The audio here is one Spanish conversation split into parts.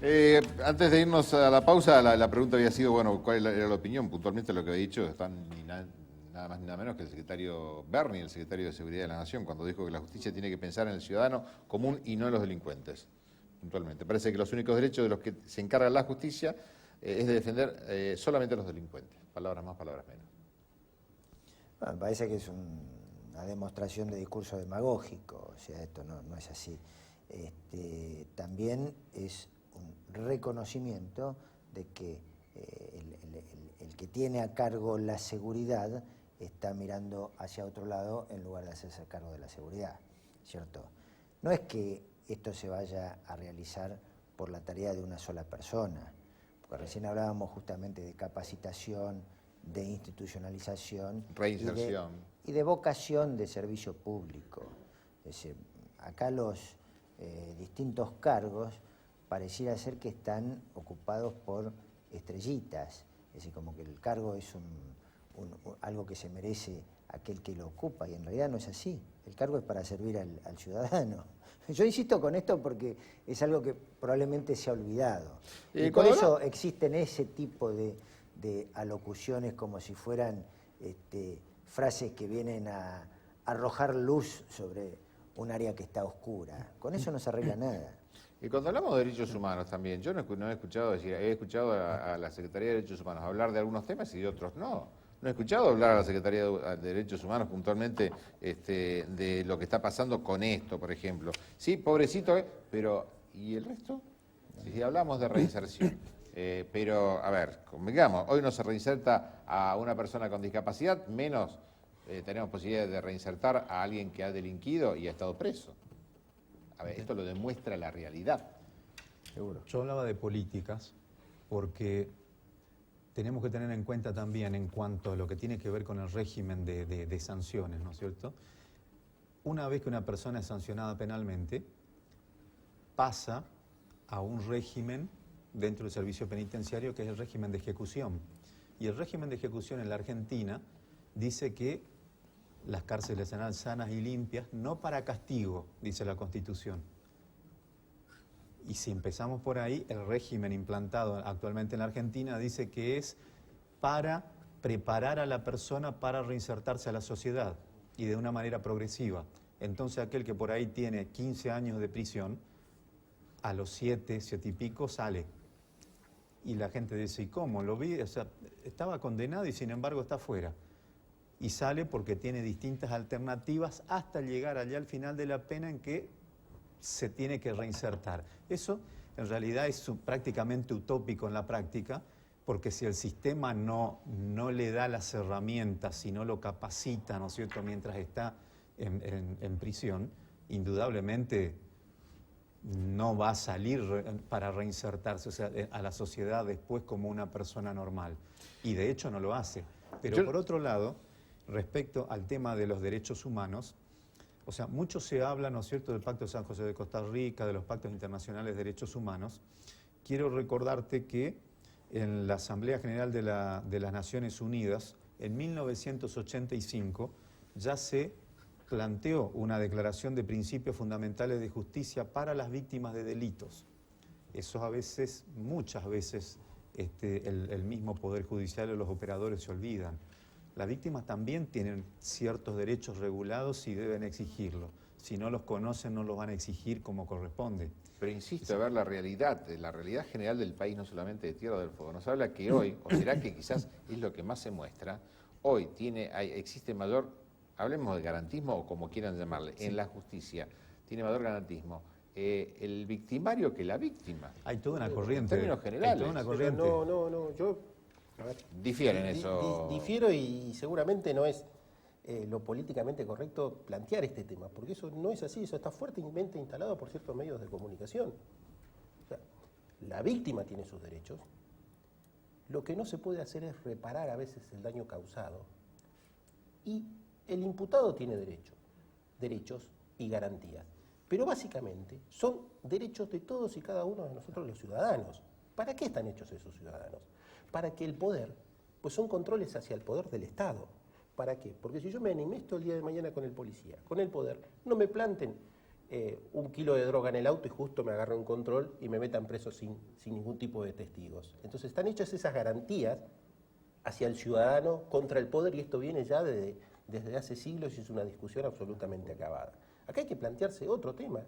Antes de irnos a la pausa, la pregunta había sido, bueno, ¿cuál era la opinión? Puntualmente lo que había dicho nada más ni nada menos que el secretario Berni, el secretario de Seguridad de la Nación, cuando dijo que la justicia tiene que pensar en el ciudadano común y no en los delincuentes. Puntualmente. Parece que los únicos derechos de los que se encarga la justicia es de defender solamente a los delincuentes. Palabras más, palabras menos. Bueno, me parece que es una demostración de discurso demagógico, o sea, esto no es así. También es un reconocimiento de que el que tiene a cargo la seguridad está mirando hacia otro lado en lugar de hacerse cargo de la seguridad, ¿cierto? No es que esto se vaya a realizar por la tarea de una sola persona, porque recién hablábamos justamente de capacitación, de institucionalización, reinserción y de vocación de servicio público. Es decir, acá los distintos cargos pareciera ser que están ocupados por estrellitas, es decir, como que el cargo es algo que se merece aquel que lo ocupa, y en realidad no es así. El cargo es para servir al ciudadano. Yo insisto con esto porque es algo que probablemente se ha olvidado. Y por eso existen ese tipo de alocuciones como si fueran frases que vienen a arrojar luz sobre un área que está oscura. Con eso no se arregla nada. Y cuando hablamos de derechos humanos también, yo no he escuchado decir, he escuchado a la Secretaría de Derechos Humanos hablar de algunos temas y de otros no. No he escuchado hablar a la Secretaría de Derechos Humanos puntualmente de lo que está pasando con esto, por ejemplo. Sí, pobrecito, pero ¿y el resto? Si hablamos de reinserción, pero, a ver, convengamos, hoy no se reinserta a una persona con discapacidad, menos tenemos posibilidad de reinsertar a alguien que ha delinquido y ha estado preso. A ver, esto lo demuestra la realidad. Seguro. Yo hablaba de políticas porque tenemos que tener en cuenta también en cuanto a lo que tiene que ver con el régimen de sanciones, ¿no es cierto? Una vez que una persona es sancionada penalmente, pasa a un régimen dentro del servicio penitenciario que es el régimen de ejecución. Y el régimen de ejecución en la Argentina dice que las cárceles serán sanas y limpias, no para castigo, dice la Constitución. Y si empezamos por ahí, el régimen implantado actualmente en la Argentina dice que es para preparar a la persona para reinsertarse a la sociedad y de una manera progresiva. Entonces aquel que por ahí tiene 15 años de prisión, a los 7 y pico sale. Y la gente dice, ¿y cómo? Lo vi, o sea, estaba condenado y sin embargo está fuera. Y sale porque tiene distintas alternativas hasta llegar allá al final de la pena en que se tiene que reinsertar. Eso en realidad es prácticamente utópico en la práctica, porque si el sistema no le da las herramientas, si no lo capacita, ¿no es cierto?, mientras está en prisión, indudablemente no va a salir para reinsertarse, o sea, a la sociedad después como una persona normal. Y de hecho no lo hace. Pero por otro lado, respecto al tema de los derechos humanos, o sea, mucho se habla, ¿no es cierto?, del Pacto de San José de Costa Rica, de los pactos internacionales de derechos humanos. Quiero recordarte que en la Asamblea General de las Naciones Unidas, en 1985, ya se planteó una declaración de principios fundamentales de justicia para las víctimas de delitos. Eso a veces, muchas veces, el mismo Poder Judicial o los operadores se olvidan. Las víctimas también tienen ciertos derechos regulados y deben exigirlos. Si no los conocen, no los van a exigir como corresponde. Pero insisto, a ver la realidad general del país, no solamente de Tierra del Fuego. Nos habla que hoy, o será que quizás es lo que más se muestra, hoy existe mayor, hablemos de garantismo o como quieran llamarle, en la justicia, tiene mayor garantismo el victimario que la víctima. Hay toda una corriente. En términos generales. Hay toda una corriente. No, yo... A ver, difieren eso. Difiero y seguramente no es lo políticamente correcto plantear este tema, porque eso no es así, eso está fuertemente instalado por ciertos medios de comunicación. O sea, la víctima tiene sus derechos, lo que no se puede hacer es reparar a veces el daño causado, y el imputado tiene derechos y garantías, pero básicamente son derechos de todos y cada uno de nosotros los ciudadanos. ¿Para qué están hechos esos ciudadanos? Para que el poder, pues son controles hacia el poder del Estado. ¿Para qué? Porque si yo me animesto el día de mañana con el policía, con el poder, no me planten un kilo de droga en el auto y justo me agarra un control y me metan preso sin ningún tipo de testigos. Entonces están hechas esas garantías hacia el ciudadano contra el poder y esto viene ya desde hace siglos y es una discusión absolutamente acabada. Acá hay que plantearse otro tema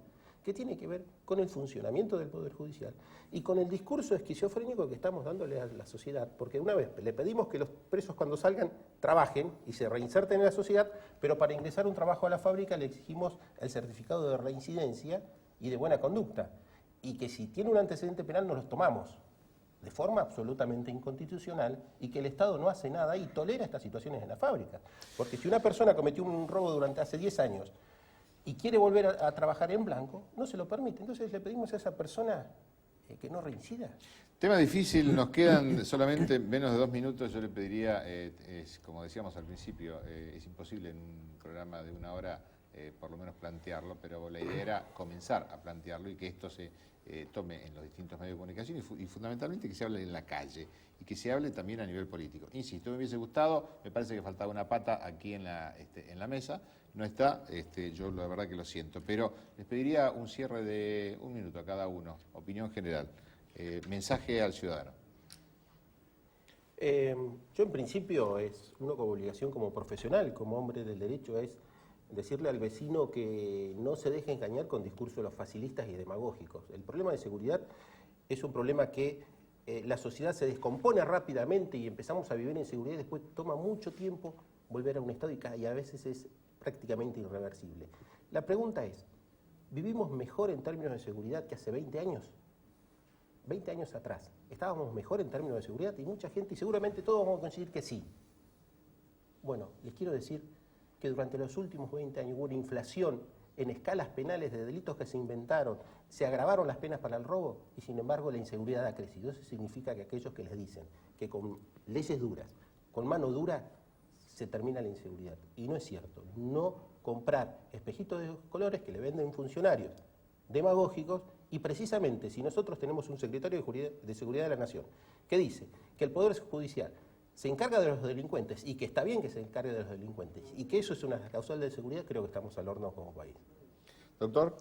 que tiene que ver con el funcionamiento del Poder Judicial y con el discurso esquizofrénico que estamos dándole a la sociedad, porque una vez le pedimos que los presos cuando salgan trabajen y se reinserten en la sociedad, pero para ingresar un trabajo a la fábrica le exigimos el certificado de reincidencia y de buena conducta, y que si tiene un antecedente penal nos los tomamos de forma absolutamente inconstitucional y que el Estado no hace nada y tolera estas situaciones en la fábrica. Porque si una persona cometió un robo durante hace 10 años y quiere volver a trabajar en blanco, no se lo permite. Entonces le pedimos a esa persona que no reincida. Tema difícil, nos quedan solamente menos de 2 minutos. Yo le pediría, como decíamos al principio, es imposible en un programa de 1 hora por lo menos plantearlo, pero la idea era comenzar a plantearlo y que esto se tome en los distintos medios de comunicación y fundamentalmente que se hable en la calle y que se hable también a nivel político. Insisto, me hubiese gustado, me parece que faltaba una pata aquí en la mesa. No está, yo la verdad que lo siento, pero les pediría un cierre de 1 minuto a cada uno, opinión general, mensaje al ciudadano. Yo en principio, uno con obligación como profesional, como hombre del derecho, es decirle al vecino que no se deje engañar con discursos de los facilistas y demagógicos. El problema de seguridad es un problema que la sociedad se descompone rápidamente y empezamos a vivir en inseguridad y después toma mucho tiempo volver a un estado y a veces es prácticamente irreversible. La pregunta es, ¿vivimos mejor en términos de seguridad que hace 20 años? 20 años atrás, ¿estábamos mejor en términos de seguridad? Y mucha gente, y seguramente todos vamos a coincidir que sí. Bueno, les quiero decir que durante los últimos 20 años hubo una inflación en escalas penales de delitos que se inventaron, se agravaron las penas para el robo y sin embargo la inseguridad ha crecido. Eso significa que aquellos que les dicen que con leyes duras, con mano dura, se termina la inseguridad. Y no es cierto. No comprar espejitos de colores que le venden funcionarios demagógicos y precisamente si nosotros tenemos un secretario de Seguridad de la Nación que dice que el Poder Judicial se encarga de los delincuentes y que está bien que se encargue de los delincuentes y que eso es una causal de seguridad, creo que estamos al horno como país. Doctor.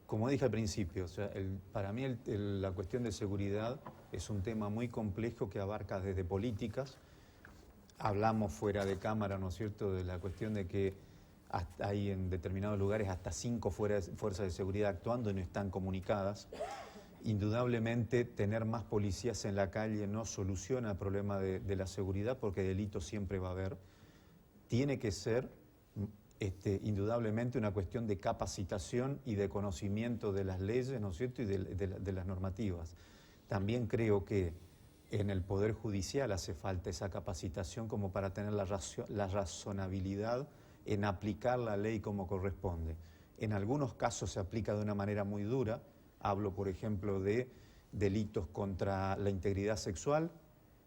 Como dije al principio, o sea, para mí la cuestión de seguridad es un tema muy complejo que abarca desde políticas. Hablamos fuera de cámara, ¿no es cierto?, de la cuestión de que hay en determinados lugares hasta 5 fuerzas de seguridad actuando y no están comunicadas. Indudablemente, tener más policías en la calle no soluciona el problema de la seguridad porque delito siempre va a haber. Tiene que ser indudablemente una cuestión de capacitación y de conocimiento de las leyes, ¿no es cierto?, y de las normativas. También creo que en el Poder Judicial hace falta esa capacitación como para tener la razonabilidad en aplicar la ley como corresponde. En algunos casos se aplica de una manera muy dura. Hablo, por ejemplo, de delitos contra la integridad sexual.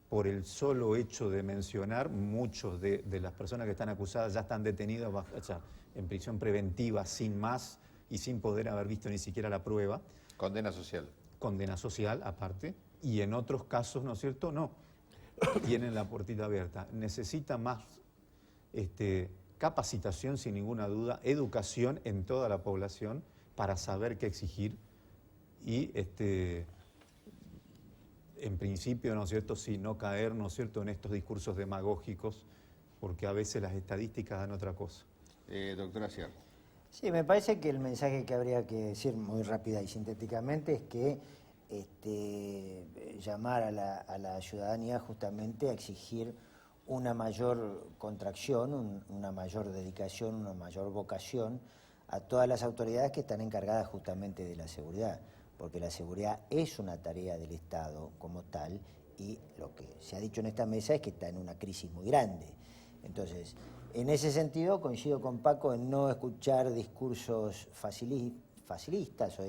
Por el solo hecho de mencionar, muchos de las personas que están acusadas ya están detenidas en prisión preventiva sin más y sin poder haber visto ni siquiera la prueba. Condena social. Condena social, aparte. Y en otros casos, ¿no es cierto?, no. Tienen la puertita abierta. Necesita más capacitación, sin ninguna duda, educación en toda la población para saber qué exigir y, en principio, ¿no es cierto?, sí, no caer, ¿no es cierto?, en estos discursos demagógicos, porque a veces las estadísticas dan otra cosa. Doctora Sierra. Sí, me parece que el mensaje que habría que decir muy rápida y sintéticamente es que llamar a la ciudadanía justamente a exigir una mayor contracción, una mayor dedicación, una mayor vocación a todas las autoridades que están encargadas justamente de la seguridad, porque la seguridad es una tarea del Estado como tal y lo que se ha dicho en esta mesa es que está en una crisis muy grande. Entonces, en ese sentido coincido con Paco en no escuchar discursos facilistas o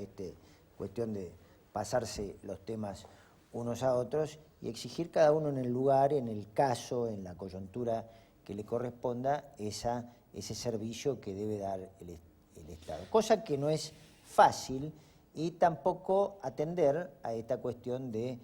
cuestión de pasarse los temas unos a otros y exigir cada uno en el lugar, en el caso, en la coyuntura que le corresponda ese servicio que debe dar el Estado. Cosa que no es fácil y tampoco atender a esta cuestión de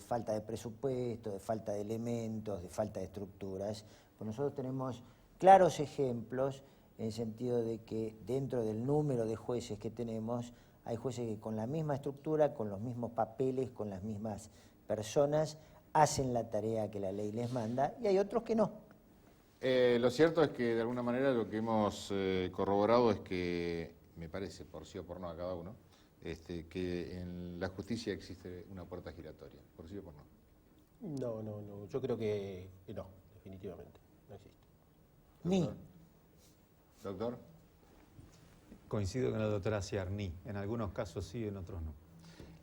falta de presupuesto, de falta de elementos, de falta de estructuras. Pues nosotros tenemos claros ejemplos en el sentido de que dentro del número de jueces que tenemos, hay jueces que con la misma estructura, con los mismos papeles, con las mismas personas, hacen la tarea que la ley les manda, y hay otros que no. Lo cierto es que de alguna manera lo que hemos corroborado es que, me parece, por sí o por no a cada uno, que en la justicia existe una puerta giratoria, por sí o por no. No, yo creo que no, definitivamente, no existe. Ni. Doctor. Coincido con la doctora Ciarní. En algunos casos sí, en otros no.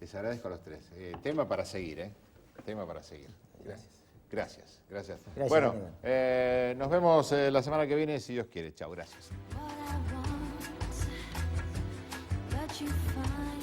Les agradezco a los tres. Tema para seguir, ¿eh? Tema para seguir. Gracias. Gracias. Bueno, nos vemos la semana que viene, si Dios quiere. Chao, gracias. What I want, but you find